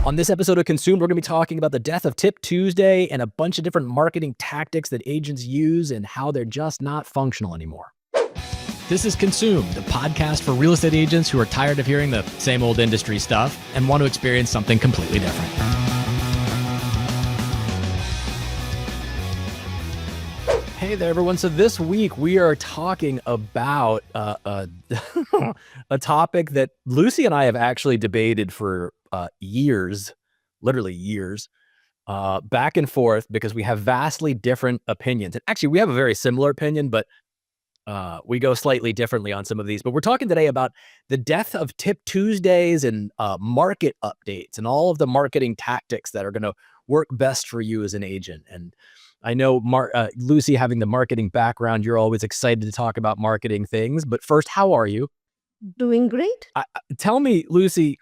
On this episode of Consumed, we're going to be talking about the death of Tip Tuesday and a bunch of different marketing tactics that agents use and how they're just not functional anymore. This is Consumed, a podcast for real estate agents who are tired of hearing the same old industry stuff and want to experience something completely different. Hey there, everyone. So this week we are talking about a topic that Lucy and I have actually debated for years, literally years, back and forth, because we have vastly different opinions. And actually, we have a very similar opinion, but we go slightly differently on some of these. But we're talking today about the death of Tip Tuesdays and market updates and all of the marketing tactics that are going to work best for you as an agent. And I know, Lucy, having the marketing background, you're always excited to talk about marketing things. But first, how are you? Doing great. Tell me, Lucy,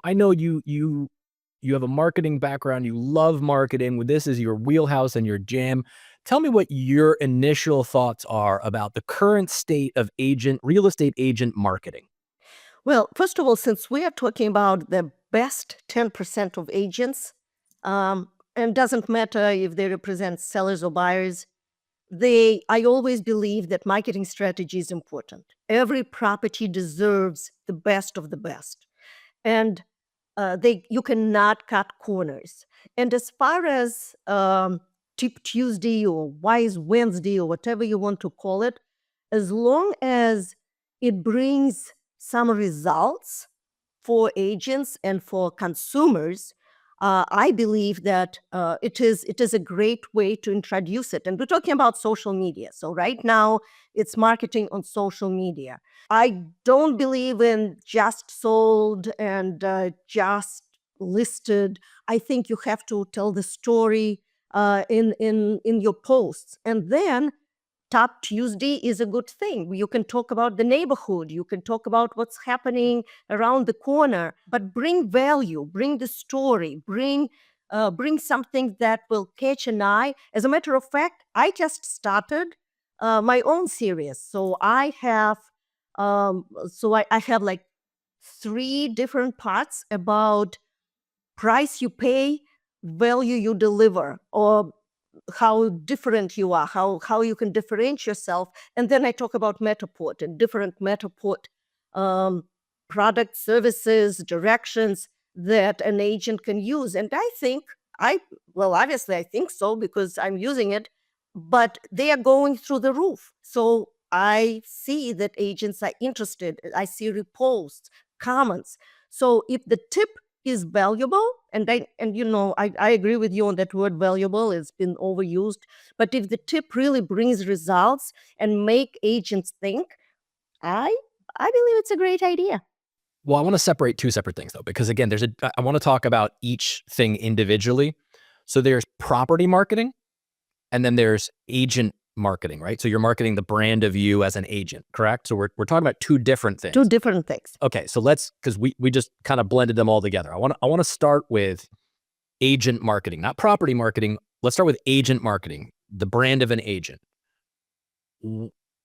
I know you have a marketing background. You love marketing. This is your wheelhouse and your jam. Tell me what your initial thoughts are about the current state of real estate agent marketing. Well, first of all, since we are talking about the best 10% of agents, and it doesn't matter if they represent sellers or buyers, I always believe that marketing strategy is important. Every property deserves the best of the best. And you cannot cut corners. And as far as Tip Tuesday or Wise Wednesday or whatever you want to call it, as long as it brings some results for agents and for consumers, I believe that it is a great way to introduce it. And we're talking about social media. So right now, it's marketing on social media. I don't believe in just sold and just listed. I think you have to tell the story in your posts. And then Top Tuesday is a good thing. You can talk about the neighborhood. You can talk about what's happening around the corner, but bring value, bring the story, bring something that will catch an eye. As a matter of fact, I just started my own series. So I have like 3 different parts about price you pay, value you deliver, or how different you are, how you can differentiate yourself. And then I talk about Metaport and different Metaport product, services, directions that an agent can use. And I think, obviously I think so because I'm using it, but they are going through the roof. So I see that agents are interested. I see reposts, comments. So if the tip is valuable, and I agree with you on that word valuable. It's been overused. But if the tip really brings results and make agents think, I believe it's a great idea. Well, I want to separate 2 separate things, though, because again, I want to talk about each thing individually. So there's property marketing, and then there's agent marketing, right? So you're marketing the brand of you as an agent, correct? So we're talking about 2 different things. 2 different things. Okay, so because we just kind of blended them all together. I want to start with agent marketing, not property marketing. Let's start with agent marketing, the brand of an agent.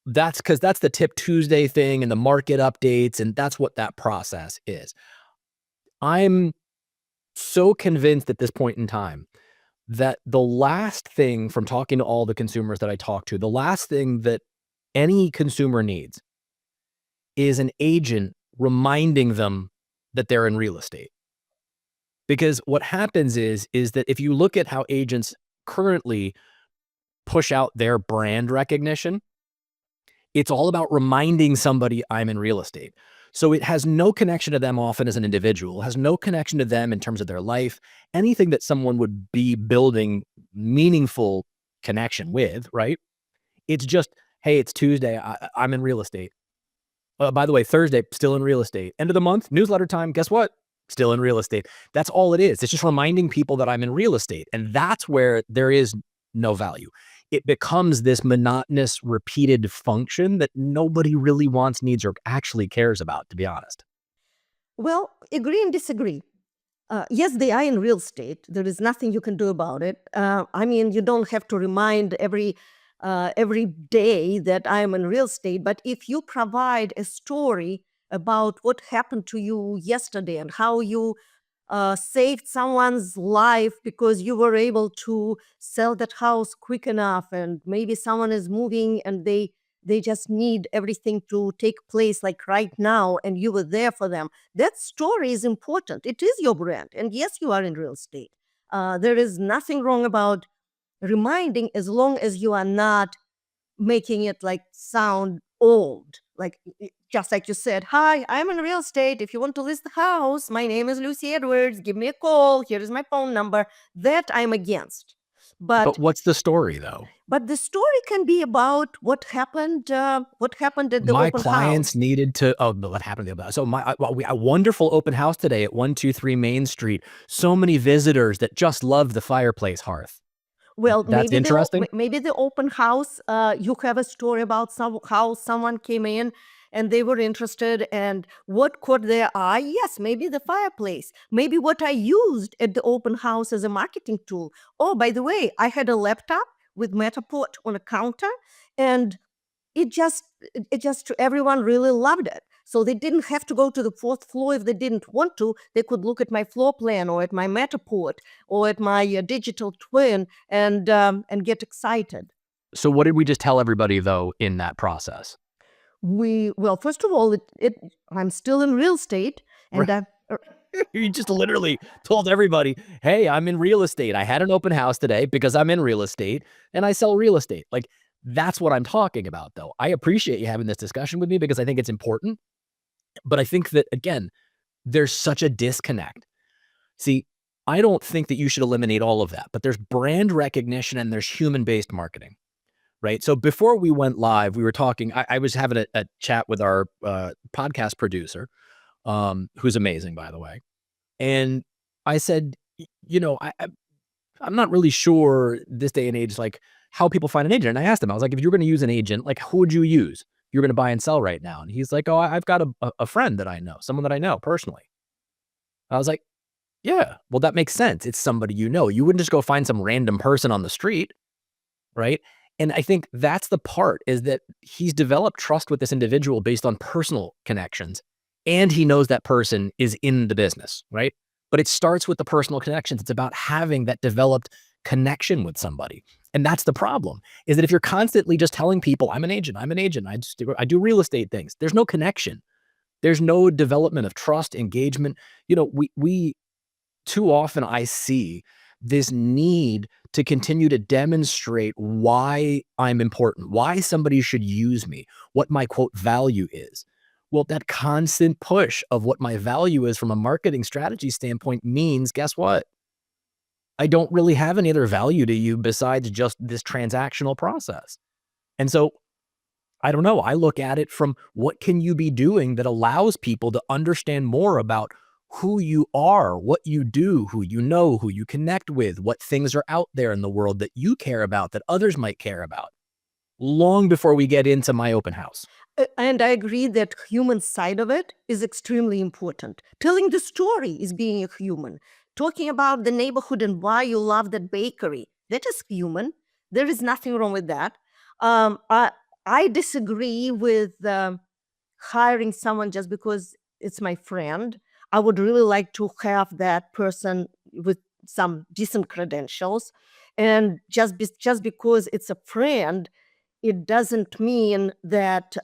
That's because that's the Tip Tuesday thing and the market updates, and that's what that process is. I'm so convinced at this point in time that the last thing, from talking to all the consumers that I talk to, the last thing that any consumer needs is an agent reminding them that they're in real estate. Because what happens is that if you look at how agents currently push out their brand recognition, it's all about reminding somebody I'm in real estate. So it has no connection to them often as an individual, has no connection to them in terms of their life, anything that someone would be building meaningful connection with, right? It's just, hey, it's Tuesday, I'm in real estate. By the way, Thursday, still in real estate. End of the month, newsletter time, guess what? Still in real estate. That's all it is. It's just reminding people that I'm in real estate. And that's where there is no value. It becomes this monotonous, repeated function that nobody really wants, needs, or actually cares about, to be honest. Well, agree and disagree. Yes, they are in real estate. There is nothing you can do about it. You don't have to remind every day that I am in real estate. But if you provide a story about what happened to you yesterday and how you saved someone's life because you were able to sell that house quick enough, and maybe someone is moving and they just need everything to take place like right now, and you were there for them. That story is important. It is your brand, and yes, you are in real estate. There is nothing wrong about reminding, as long as you are not making it like sound old, like just like you said, hi, I'm in real estate, if you want to list the house, my name is Lucy Edwards, give me a call, here is my phone number. That I'm against. But but what's the story, though? but the story can be about what happened at the My open clients house. needed to. Oh, but what happened? So a wonderful open house today at 123 Main Street. So many visitors that just loved the fireplace hearth. Well, That's interesting. maybe the open house, you have a story about how someone came in and they were interested, and what caught their eye. Yes, maybe the fireplace, maybe what I used at the open house as a marketing tool. Oh, by the way, I had a laptop with Matterport on a counter, and it just everyone really loved it. So they didn't have to go to the fourth floor if they didn't want to. They could look at my floor plan or at my Matterport or at my digital twin and get excited. So what did we just tell everybody, though, in that process? Well, first of all, I'm still in real estate, Right. and I You just literally told everybody, hey, I'm in real estate. I had an open house today because I'm in real estate and I sell real estate. Like, that's what I'm talking about, though. I appreciate you having this discussion with me because I think it's important. But I think that, again, there's such a disconnect. See, I don't think that you should eliminate all of that, but there's brand recognition and there's human-based marketing, right? So before we went live, we were talking, I was having a chat with our podcast producer, who's amazing, by the way. And I said, I'm not really sure this day and age, like how people find an agent. And I asked him, I was like, if you're going to use an agent, like who would you use? You're going to buy and sell right now. And he's like, oh, I've got a friend that I know, someone that I know personally. I was like, yeah, well, that makes sense. It's somebody you know. You wouldn't just go find some random person on the street, right? And I think that's the part, is that he's developed trust with this individual based on personal connections, and he knows that person is in the business, right? But it starts with the personal connections. It's about having that developed connection with somebody. And that's the problem, is that if you're constantly just telling people, I'm an agent, I do real estate things, there's no connection. There's no development of trust, engagement. We too often I see this need to continue to demonstrate why I'm important, why somebody should use me, what my quote value is. Well, that constant push of what my value is from a marketing strategy standpoint means, guess what? I don't really have any other value to you besides just this transactional process. And so I don't know. I look at it from, what can you be doing that allows people to understand more about who you are, what you do, who you know, who you connect with, what things are out there in the world that you care about, that others might care about, long before we get into my open house. And I agree that human side of it is extremely important. Telling the story is being a human. Talking about the neighborhood and why you love that bakery, that is human. There is nothing wrong with that. Um, I, I disagree with hiring someone just because it's my friend. I would really like to have that person with some decent credentials. And just because it's a friend, it doesn't mean that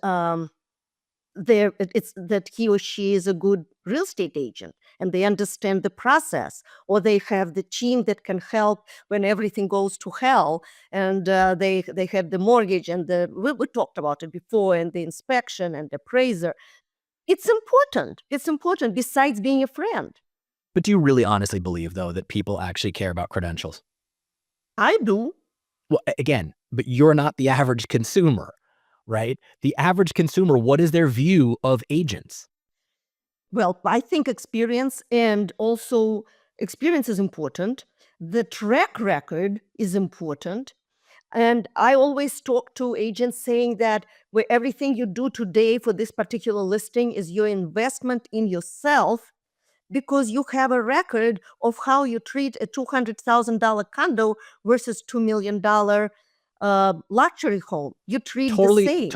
it's that he or she is a good real estate agent and they understand the process, or they have the team that can help when everything goes to hell, and they have the mortgage and we talked about it before, and the inspection and the appraiser. It's important besides being a friend. But do you really honestly believe, though, that people actually care about credentials? I do. Well, again, but you're not the average consumer, right? The average consumer, what is their view of agents? Well, I think experience, and also experience is important. The track record is important. And I always talk to agents saying that where everything you do today for this particular listing is your investment in yourself, because you have a record of how you treat a $200,000 condo versus $2 million luxury home. You treat the Totally, same.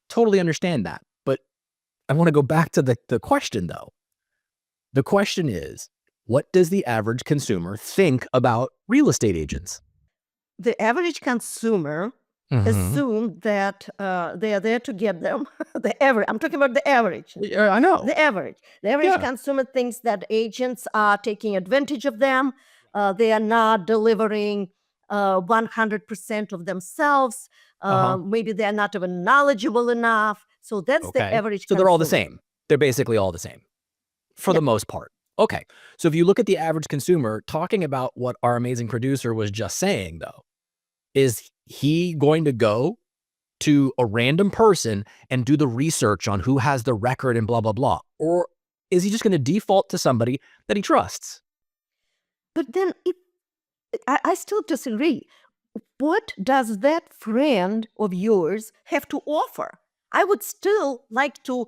totally understand that. But I want to go back to the question, though. The question is, What does the average consumer think about real estate agents? The average consumer Mm-hmm. assume that they are there to get them. I'm talking about the average. Yeah, I know. The average Yeah. consumer thinks that agents are taking advantage of them. They are not delivering 100% of themselves. Uh-huh. Maybe they are not even knowledgeable enough. So that's the Okay. average So they're all the consumer. same. They're basically all the same for Yeah. the most part. Okay. So if you look at the average consumer, talking about what our amazing producer was just saying, though, is he going to go to a random person and do the research on who has the record and blah, blah, blah? Or is he just going to default to somebody that he trusts? But then I still disagree. What does that friend of yours have to offer? I would still like to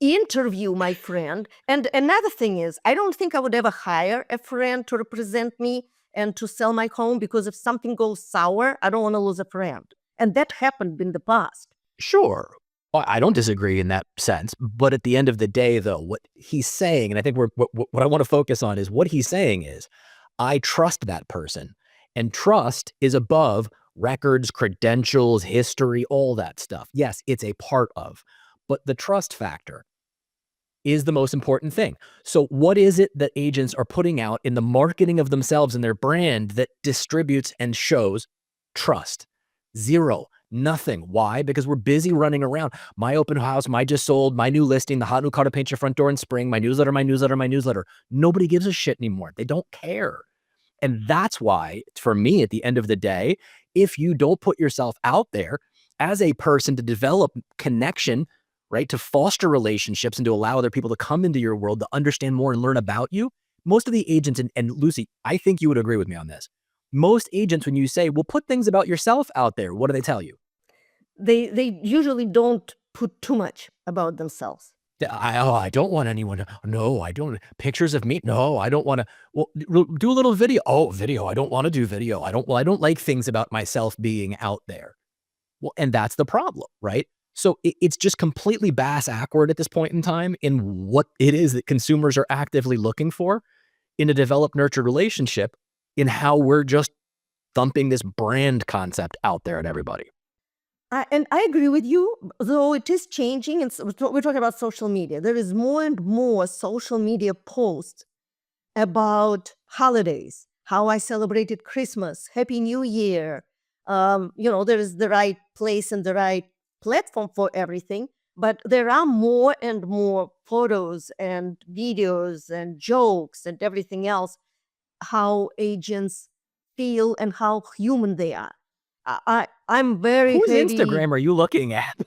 interview my friend. And another thing is, I don't think I would ever hire a friend to represent me and to sell my home, because if something goes sour, I don't want to lose a friend. And that happened in the past. Sure. I don't disagree in that sense. But at the end of the day, though, what he's saying, and I think what I want to focus on is what he's saying is, I trust that person. And trust is above records, credentials, history, all that stuff. Yes, it's a part of. But the trust factor is the most important thing. So, what is it that agents are putting out in the marketing of themselves and their brand that distributes and shows trust? Zero, nothing. Why? Because we're busy running around. My open house, my just sold, my new listing, the hot new car to paint your front door in spring, my newsletter, my newsletter, my newsletter. Nobody gives a shit anymore. They don't care. And that's why, for me, at the end of the day, if you don't put yourself out there as a person to develop connection, right, to foster relationships and to allow other people to come into your world to understand more and learn about you, most of the agents, and Lucy, I think you would agree with me on this. Most agents, when you say, well, put things about yourself out there, what do they tell you? They usually don't put too much about themselves. I don't want anyone to, no, I don't, pictures of me. No, I don't want to, well, do a little video. Oh, video. I don't want to do video. I don't like things about myself being out there. Well, and that's the problem, right? So it's just completely bass awkward at this point in time in what it is that consumers are actively looking for in a developed, nurtured relationship, in how we're just thumping this brand concept out there at everybody. And I agree with you, though it is changing. And we're talking about social media. There is more and more social media posts about holidays, how I celebrated Christmas, Happy New Year. There is the right place and the right platform for everything. But there are more and more photos and videos and jokes and everything else, how agents feel and how human they are. I'm very Whose heavy. Instagram are you looking at?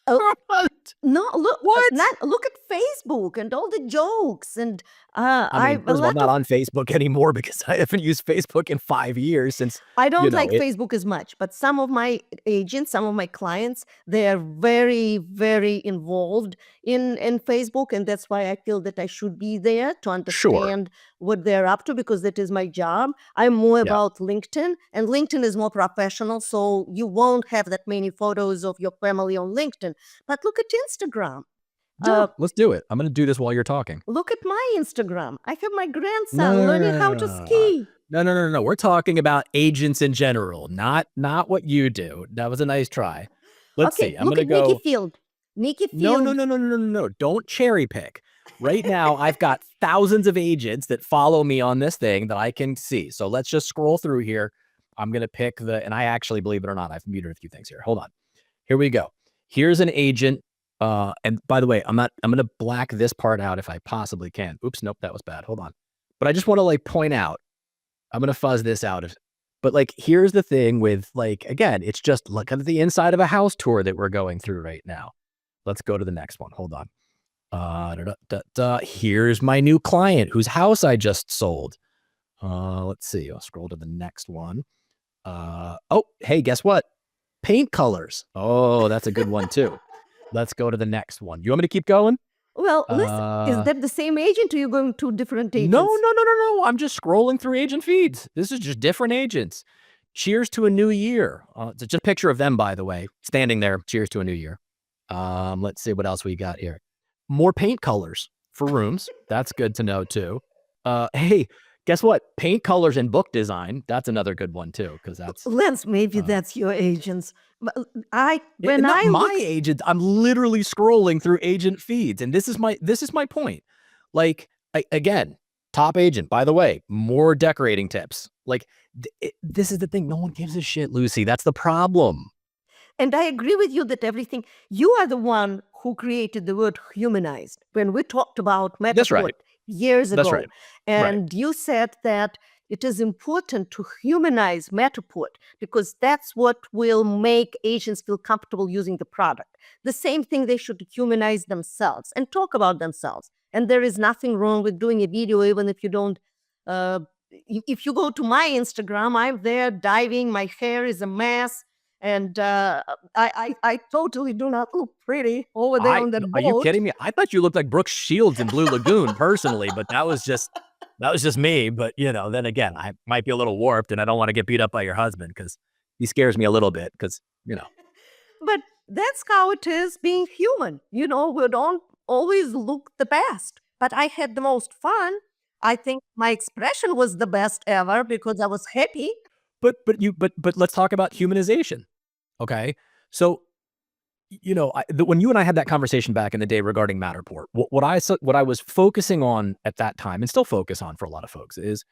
Oh, What? no, What? not look at Facebook and all the jokes and I I mean, a first of all, I'm lot not of on Facebook anymore because I haven't used Facebook in 5 years since, I don't like it. Facebook as much, but some of my agents, some of my clients, they are very, very involved in Facebook, and that's why I feel that I should be there to Sure. understand what they're up to, because that is my job. I'm more Yeah. about LinkedIn, and LinkedIn is more professional, so you won't have that many photos of your family on LinkedIn. But look at Instagram. Yeah. Uh, Let's do it. I'm going to do this while you're talking. Look at my Instagram. I have my No, grandson no, no, learning no, how no, to no, no. ski. No. We're talking about agents in general, not what you do. That was a nice try. Let's see. Okay, I'm look gonna at Nikki go. Field. Nikki No, no, Field. no, no, no, no, no, no. Don't cherry pick. Right now, I've got thousands of agents that follow me on this thing that I can see. So let's just scroll through here. I'm gonna pick and I actually, believe it or not, I've muted a few things here. Hold on. Here we go. Here's an agent. And by the way, I'm gonna black this part out if I possibly can. Oops, nope, that was bad. Hold on. But I just want to like point out, I'm gonna fuzz this out. But like, here's the thing with like, again, it's just look at the inside of a house tour that we're going through right now. Let's go to the next one. Hold on. Here's my new client whose house I just sold. Let's see. I'll scroll to the next one. Oh, hey, guess what? Paint colors. Oh, that's a good one too. Let's go to the next one. You want me to keep going? Well, listen, is Uh, that the same agent or you going to different no, agents? no, no, no, no. I'm just scrolling through agent feeds. This is just different agents. Cheers to a new year. It's just a picture of them, by the way, standing there. Cheers to a new year. Let's see what else we got here. More paint colors for rooms. That's good to know too. Hey, guess what? Paint colors and book design. That's another good one too, because that's Lance, maybe uh, that's your agents. But I when not I my look agent. I'm literally scrolling through agent feeds, and this is my point. Like again, top agent. By the way, more decorating tips. Like this is the thing. No one gives a shit, Lucy. That's the problem. And I agree with you that everything, you are the one who created the word humanized when we talked about That's Metaport right. years That's ago. right. Right. And you said that it is important to humanize Metaport because that's what will make agents feel comfortable using the product. The same thing, they should humanize themselves and talk about themselves. And there is nothing wrong with doing a video, even if you don't. Uh, if you go to my Instagram, I'm there diving, my hair is a mess, and I totally do not look pretty over there on that Are you boat. kidding me? I thought you looked like Brooke Shields in Blue Lagoon personally, but that was just me. But then again, I might be a little warped, and I don't want to get beat up by your husband because he scares me a little bit. Because But that's how it is being human. We don't always look the best, but I had the most fun. I think my expression was the best ever because I was happy. but let's talk about humanization. Okay, so when you and I had that conversation back in the day regarding Matterport, what I was focusing on at that time, and still focus on for a lot of folks, is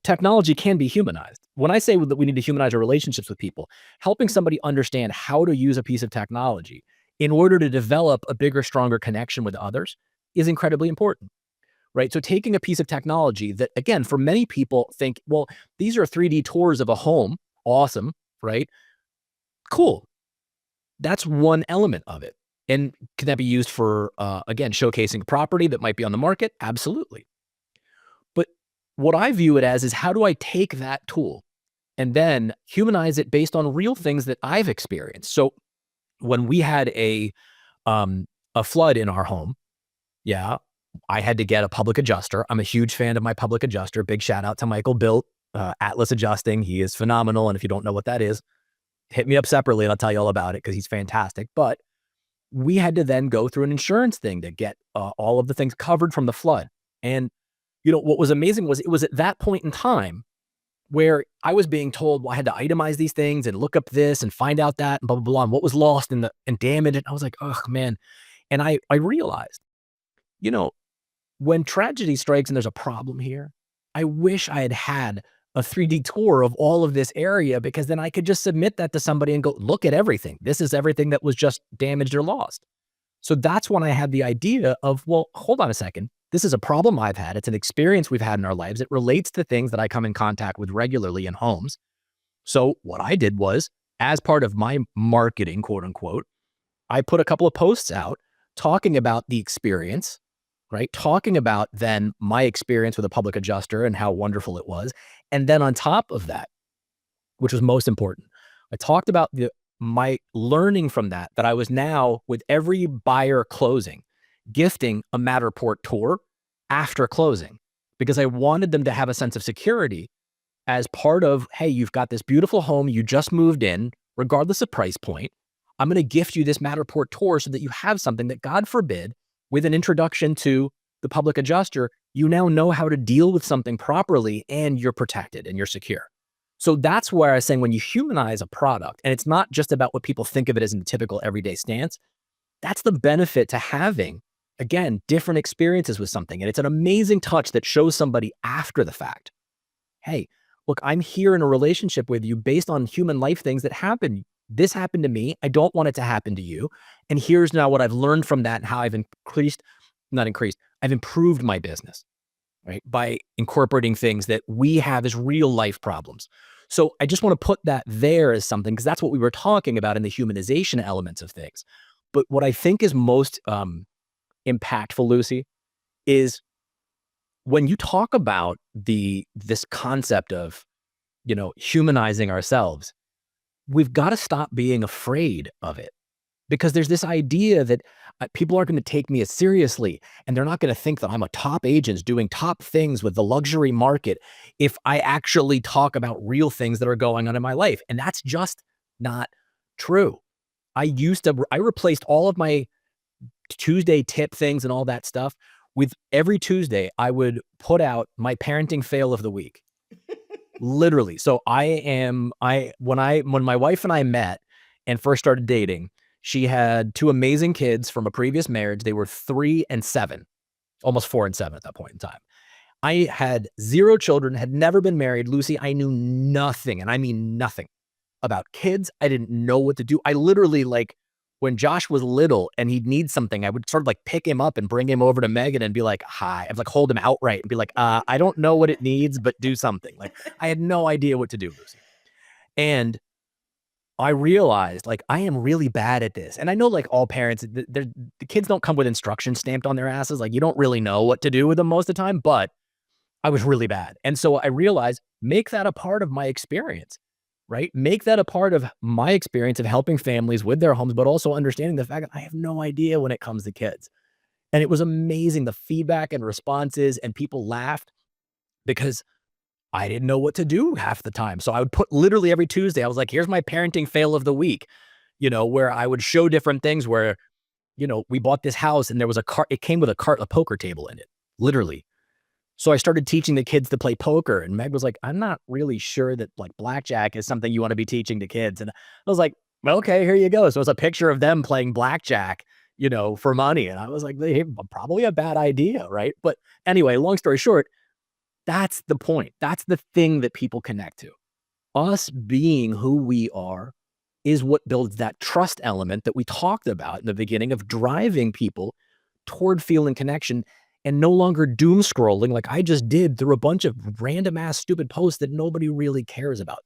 technology can be humanized. When I say that we need to humanize our relationships with people, helping somebody understand how to use a piece of technology in order to develop a bigger, stronger connection with others is incredibly important, right? So taking a piece of technology that, again, for many people think, well, these are 3D tours of a home. Awesome, right? Cool. That's one element of it. And can that be used for, again, showcasing property that might be on the market? Absolutely. But what I view it as is how do I take that tool and then humanize it based on real things that I've experienced? So when we had a flood in our home, yeah, I had to get a public adjuster. I'm a huge fan of my public adjuster. Big shout out to Michael Bilt, Atlas Adjusting. He is phenomenal. And if you don't know what that is, hit me up separately and I'll tell you all about it because he's fantastic. But we had to then go through an insurance thing to get all of the things covered from the flood. And what was amazing was it was at that point in time where I was being told, well, I had to itemize these things and look up this and find out that and blah, blah, blah, and what was lost and damaged. And I was like, oh man. And I realized, you know, when tragedy strikes and there's a problem here, I wish I had had a 3D tour of all of this area because then I could just submit that to somebody and go, look at everything. This is everything that was just damaged or lost. So that's when I had the idea of, well, hold on a second. This is a problem I've had. It's an experience we've had in our lives. It relates to things that I come in contact with regularly in homes. So what I did was, as part of my marketing, quote unquote, I put a couple of posts out talking about the experience, right? Talking about then my experience with a public adjuster and how wonderful it was. And then on top of that, which was most important, I talked about my learning from that I was now with every buyer closing, gifting a Matterport tour after closing because I wanted them to have a sense of security as part of, hey, you've got this beautiful home, you just moved in, regardless of price point. I'm going to gift you this Matterport tour so that you have something that, God forbid, with an introduction to the public adjuster, you now know how to deal with something properly and you're protected and you're secure. So that's where I was saying when you humanize a product, and it's not just about what people think of it as in the typical everyday stance, that's the benefit to having, again, different experiences with something. And it's an amazing touch that shows somebody after the fact, hey, look, I'm here in a relationship with you based on human life things that happen. This happened to me. I don't want it to happen to you. And here's now what I've learned from that and how I've I've improved my business, right? By incorporating things that we have as real life problems. So I just want to put that there as something because that's what we were talking about in the humanization elements of things. But what I think is most impactful, Lucy, is when you talk about this concept of humanizing ourselves, we've got to stop being afraid of it because there's this idea that people aren't going to take me as seriously and they're not going to think that I'm a top agent doing top things with the luxury market if I actually talk about real things that are going on in my life. And that's just not true. I replaced all of my Tuesday tip things and all that stuff with every Tuesday, I would put out my parenting fail of the week. Literally. So when my wife and I met and first started dating, she had two amazing kids from a previous marriage. They were 3 and 7, almost 4 and 7 at that point in time. I had 0 children, had never been married. Lucy, I knew nothing, and I mean nothing about kids. I didn't know what to do. I literally, like, when Josh was little and he'd need something, I would sort of like pick him up and bring him over to Megan and be like, hi. I'd like hold him outright and be like, I don't know what it needs, but do something. Like, I had no idea what to do, Lucy. And I realized, like, I am really bad at this. And I know, like, all parents, the kids don't come with instructions stamped on their asses. Like, you don't really know what to do with them most of the time, but I was really bad. And so I realized, make that a part of my experience, right? Make that a part of my experience of helping families with their homes, but also understanding the fact that I have no idea when it comes to kids. And it was amazing, the feedback and responses, and people laughed because I didn't know what to do half the time. So I would put literally every Tuesday, I was like, here's my parenting fail of the week, where I would show different things where, we bought this house and there was it came with a poker table in it, literally. So I started teaching the kids to play poker, and Meg was like, I'm not really sure that like blackjack is something you want to be teaching to kids. And I was like, well, okay, here you go. So it's a picture of them playing blackjack, for money. And I was like, hey, probably a bad idea, right? But anyway, long story short, that's the point. That's the thing that people connect to. Us being who we are is what builds that trust element that we talked about in the beginning of driving people toward feeling connection and no longer doom scrolling like I just did through a bunch of random ass stupid posts that nobody really cares about.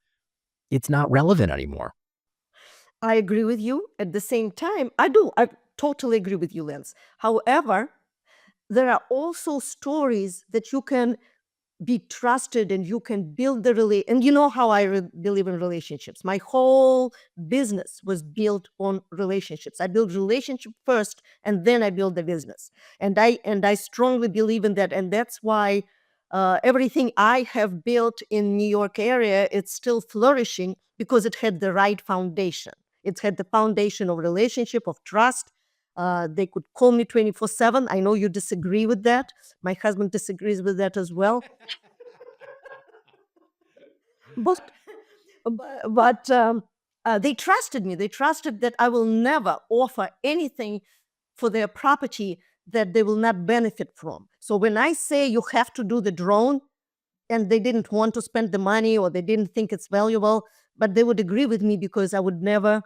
It's not relevant anymore. I agree with you. At the same time, I do. I totally agree with you, Lance. However, there are also stories that you can be trusted and you can build and you know how I believe in relationships. My whole business was built on relationships. I build relationship first and then I build the business, and I strongly believe in that. And that's why everything I have built in New York area, it's still flourishing because it had the right foundation. It had the foundation of relationship, of trust. They could call me 24/7. I know you disagree with that. My husband disagrees with that as well. But they trusted me. They trusted that I will never offer anything for their property that they will not benefit from. So when I say you have to do the drone, and they didn't want to spend the money or they didn't think it's valuable, but they would agree with me because I would never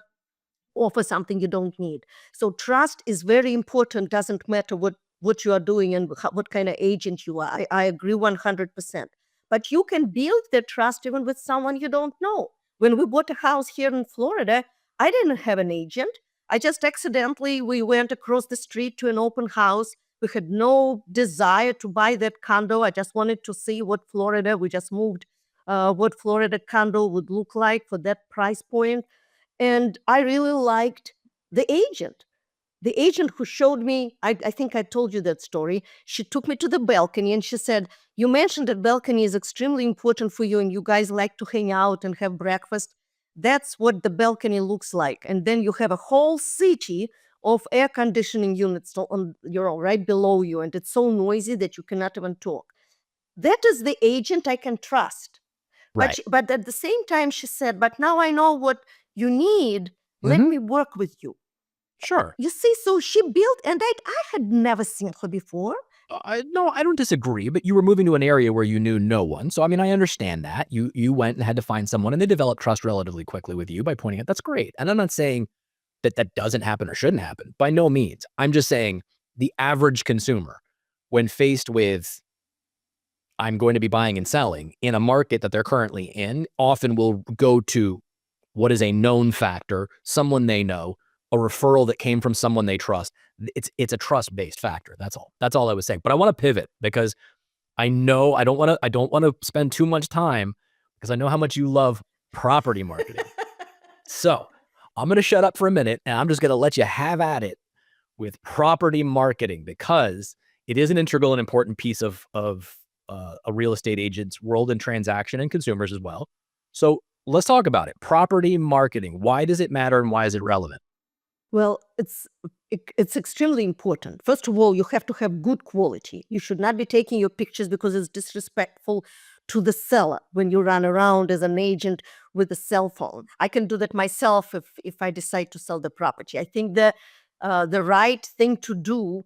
offer something you don't need. So trust is very important. Doesn't matter what you are doing and what kind of agent you are. I agree 100%. But you can build that trust even with someone you don't know. When we bought a house here in Florida, I didn't have an agent. I just accidentally, we went across the street to an open house. We had no desire to buy that condo. I just wanted to see what Florida, we just moved, what Florida condo would look like for that price point. And I really liked the agent. The agent who showed me, I think I told you that story. She took me to the balcony and she said, you mentioned that balcony is extremely important for you and you guys like to hang out and have breakfast. That's what the balcony looks like. And then you have a whole city of air conditioning units on right below you. And it's so noisy that you cannot even talk. That is the agent I can trust. Right. But at the same time, she said, but now I know what you need. Let Hmm. me work with you. Sure. You see, so she built, and I had never seen her before. No, I don't disagree, but you were moving to an area where you knew no one. So I mean, I understand that. You went and had to find someone and they developed trust relatively quickly with you by pointing out that's great. And I'm not saying that that doesn't happen or shouldn't happen. By no means. I'm just saying the average consumer, when faced with I'm going to be buying and selling in a market that they're currently in, often will go to what is a known factor, someone they know, a referral that came from someone they trust. It's a trust-based factor. That's all. That's all I was saying. But I want to pivot because I know I don't want to spend too much time because I know how much you love property marketing. So I'm going to shut up for a minute and I'm just going to let you have at it with property marketing because it is an integral and important piece of a real estate agent's world and transaction and consumers as well. So let's talk about it. Property marketing. Why does it matter and why is it relevant? Well, it's extremely important. First of all, you have to have good quality. You should not be taking your pictures because it's disrespectful to the seller when you run around as an agent with a cell phone. I can do that myself if I decide to sell the property. I think the right thing to do,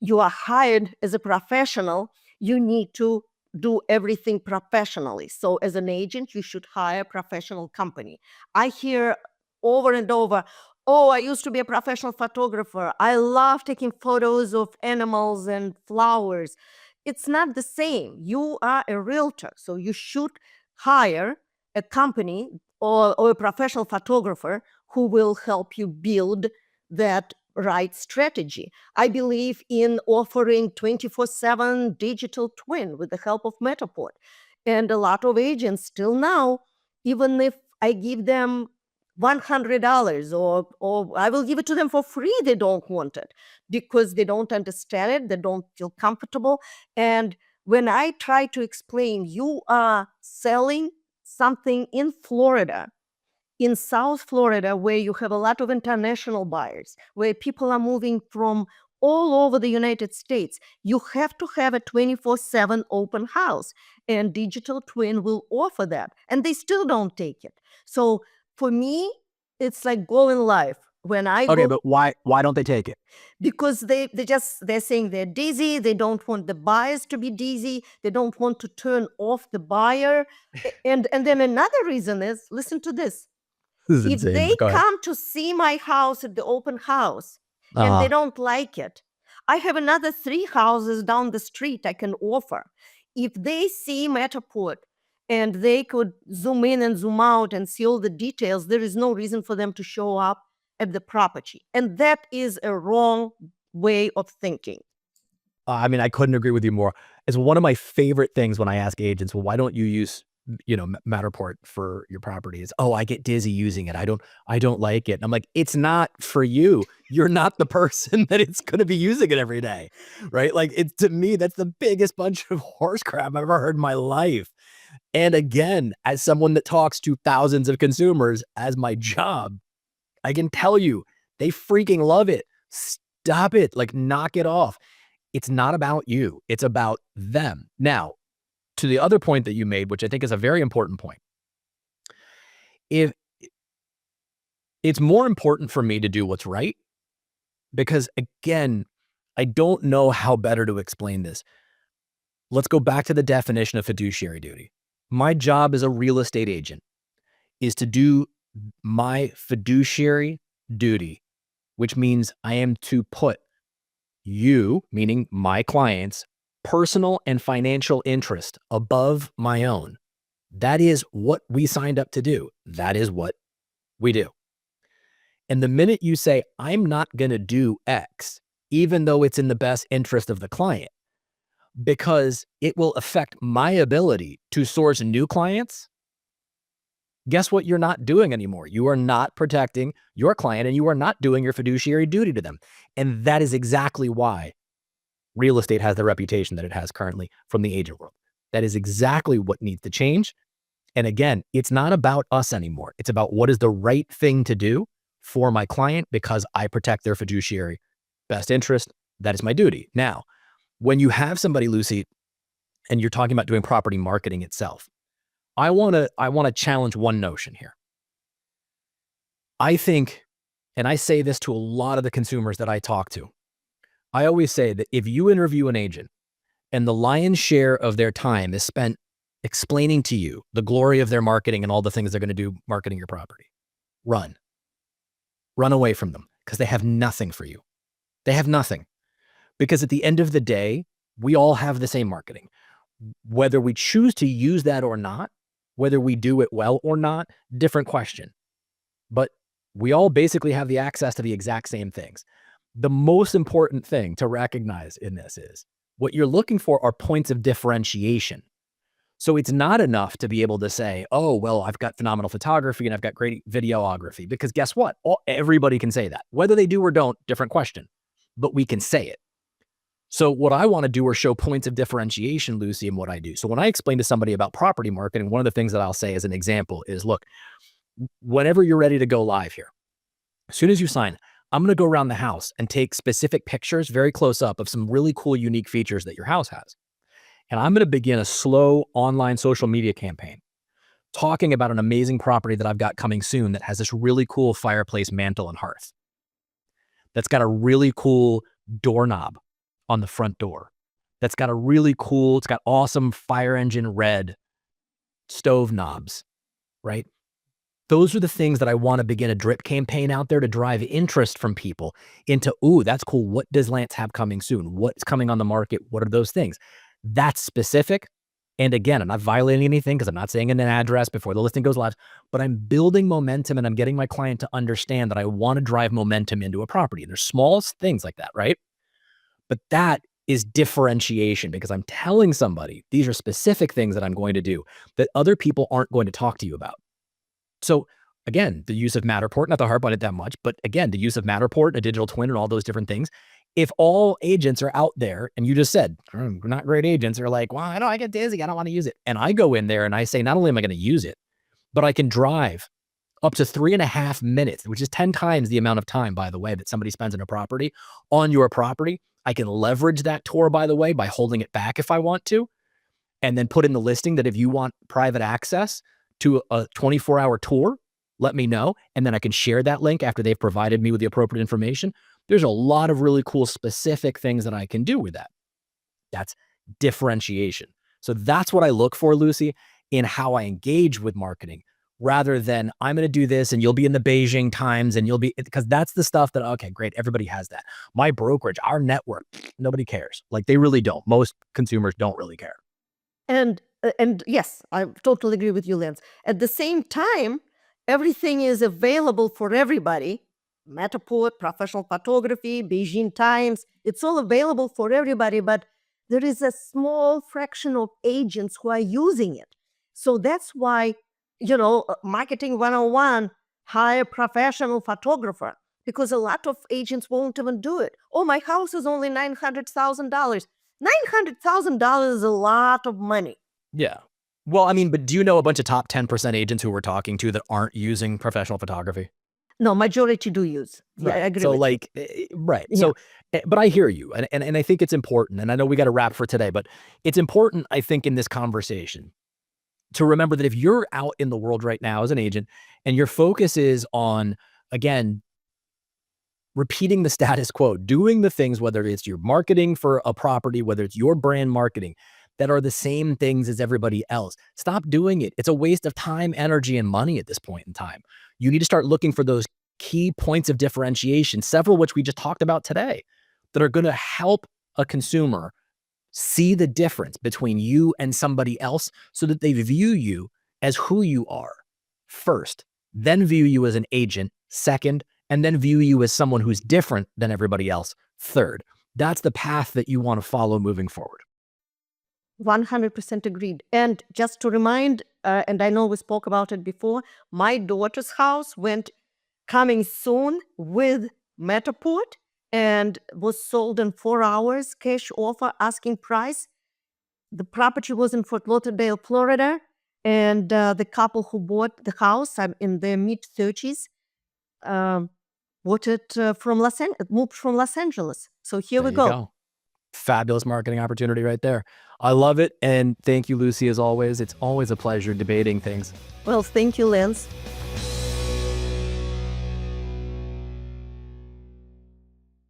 you are hired as a professional, you need to do everything professionally. So as an agent, you should hire a professional company. I hear over and over, oh, I used to be a professional photographer. I love taking photos of animals and flowers. It's not the same. You are a realtor, so you should hire a company or a professional photographer who will help you build that right strategy. I believe in offering 24/7 digital twin with the help of Metaport. And a lot of agents still now, even if I give them $100 or I will give it to them for free, they don't want it because they don't understand it, they don't feel comfortable. And when I try to explain, you are selling something in Florida, in South Florida, where you have a lot of international buyers, where people are moving from all over the United States, you have to have a 24/7 open house. And Digital Twin will offer that. And they still don't take it. So for me, it's like going live. When I Okay, go, but why don't they take it? because they're saying they're dizzy, they don't want the buyers to be dizzy, they don't want to turn off the buyer. And then another reason is, listen to this, This is if insane, they but go ahead. come to see my house at the open house and they Uh-huh. don't like it, I have another 3 houses down the street I can offer. If they see Metaport and they could zoom in and zoom out and see all the details, there is no reason for them to show up at the property. And that is a wrong way of thinking. I mean, I couldn't agree with you more. It's one of my favorite things when I ask agents, "Well, why don't you use, Matterport for your properties?" "Oh, I get dizzy using it. I don't like it." And I'm like, "It's not for you. You're not the person that it's gonna be using it every day." Right? Like, it to me, that's the biggest bunch of horse crap I've ever heard in my life. And again, as someone that talks to thousands of consumers as my job, I can tell you, they freaking love it. Stop it. Like, knock it off. It's not about you. It's about them. Now, to the other point that you made, which I think is a very important point, if it's more important for me to do what's right, because again, I don't know how better to explain this. Let's go back to the definition of fiduciary duty. My job as a real estate agent is to do my fiduciary duty, which means I am to put you, meaning my clients, personal and financial interest above my own. That is what we signed up to do. That is what we do. And the minute you say, I'm not going to do X, even though it's in the best interest of the client, because it will affect my ability to source new clients, guess what you're not doing anymore? You are not protecting your client and you are not doing your fiduciary duty to them. And that is exactly why real estate has the reputation that it has currently from the agent world. That is exactly what needs to change. And again, it's not about us anymore. It's about what is the right thing to do for my client because I protect their fiduciary best interest. That is my duty. Now, when you have somebody, Lucy, and you're talking about doing property marketing itself, I want to challenge one notion here. I think, and I say this to a lot of the consumers that I talk to, I always say that if you interview an agent and the lion's share of their time is spent explaining to you the glory of their marketing and all the things they're going to do marketing your property, run. Run away from them because they have nothing for you. They have nothing. Because at the end of the day, we all have the same marketing. Whether we choose to use that or not, whether we do it well or not, different question. But we all basically have the access to the exact same things. The most important thing to recognize in this is what you're looking for are points of differentiation. So it's not enough to be able to say, oh, well, I've got phenomenal photography and I've got great videography, because guess what? Everybody can say that. Whether they do or don't, different question, but we can say it. So what I want to do are show points of differentiation, Lucy, in what I do. So when I explain to somebody about property marketing, one of the things that I'll say as an example is, look, whenever you're ready to go live here, as soon as you sign, I'm going to go around the house and take specific pictures very close up of some really cool, unique features that your house has. And I'm going to begin a slow online social media campaign talking about an amazing property that I've got coming soon that has this really cool fireplace mantle and hearth. That's got a really cool doorknob on the front door. That's got a really cool, it's got awesome fire engine red stove knobs, right? Those are the things that I want to begin a drip campaign out there to drive interest from people into, ooh, that's cool. What does Lance have coming soon? What's coming on the market? What are those things? That's specific. And again, I'm not violating anything because I'm not saying an address before the listing goes live, but I'm building momentum and I'm getting my client to understand that I want to drive momentum into a property. And there's small things like that, right? But that is differentiation because I'm telling somebody these are specific things that I'm going to do that other people aren't going to talk to you about. So again, the use of Matterport, not to harp on it that much, but again, the use of Matterport, a digital twin and all those different things. If all agents are out there and you just said, we're not great agents, are like, well, I know I get dizzy. I don't want to use it. And I go in there and I say, not only am I going to use it, but I can drive up to 3.5 minutes, which is 10 times the amount of time, by the way, that somebody spends in a property on your property. I can leverage that tour, by the way, by holding it back if I want to, and then put in the listing that if you want private access to a 24-hour tour, let me know. And then I can share that link after they've provided me with the appropriate information. There's a lot of really cool specific things that I can do with that. That's differentiation. So that's what I look for, Lucy, in how I engage with marketing, rather than I'm going to do this and you'll be in the Beijing Times and you'll be, because that's the stuff that, okay, great. Everybody has that. My brokerage, our network, nobody cares. Like they really don't. Most consumers don't really care. And yes, I totally agree with you, Lance. At the same time, everything is available for everybody. Matterport, professional photography, Beijing Times, it's all available for everybody, but there is a small fraction of agents who are using it. So that's why, marketing 101, hire a professional photographer, because a lot of agents won't even do it. Oh, my house is only $900,000. $900,000 is a lot of money. Yeah. Well, I mean, but do you know a bunch of top 10% agents who we're talking to that aren't using professional photography? No, majority do use. Yeah, Right. I agree So with like, right. you. Yeah. So, but I hear you. And I think it's important. And I know we got to wrap for today, but it's important, I think, in this conversation to remember that if you're out in the world right now as an agent and your focus is on, again, repeating the status quo, doing the things, whether it's your marketing for a property, whether it's your brand marketing, that are the same things as everybody else. Stop doing it. It's a waste of time, energy, and money at this point in time. You need to start looking for those key points of differentiation, several which we just talked about today, that are going to help a consumer see the difference between you and somebody else so that they view you as who you are first, then view you as an agent second, and then view you as someone who's different than everybody else third. That's the path that you want to follow moving forward. 100% agreed. And just to remind, and I know we spoke about it before, my daughter's house went coming soon with Matterport and was sold in 4 hours, cash offer, asking price. The property was in Fort Lauderdale, Florida, and the couple who bought the house, I'm in their mid-30s, bought it moved from Los Angeles. So here There we you go. go. Fabulous marketing opportunity right there. I love it. And thank you, Lucy, as always. It's always a pleasure debating things. Well, thank you, Lance.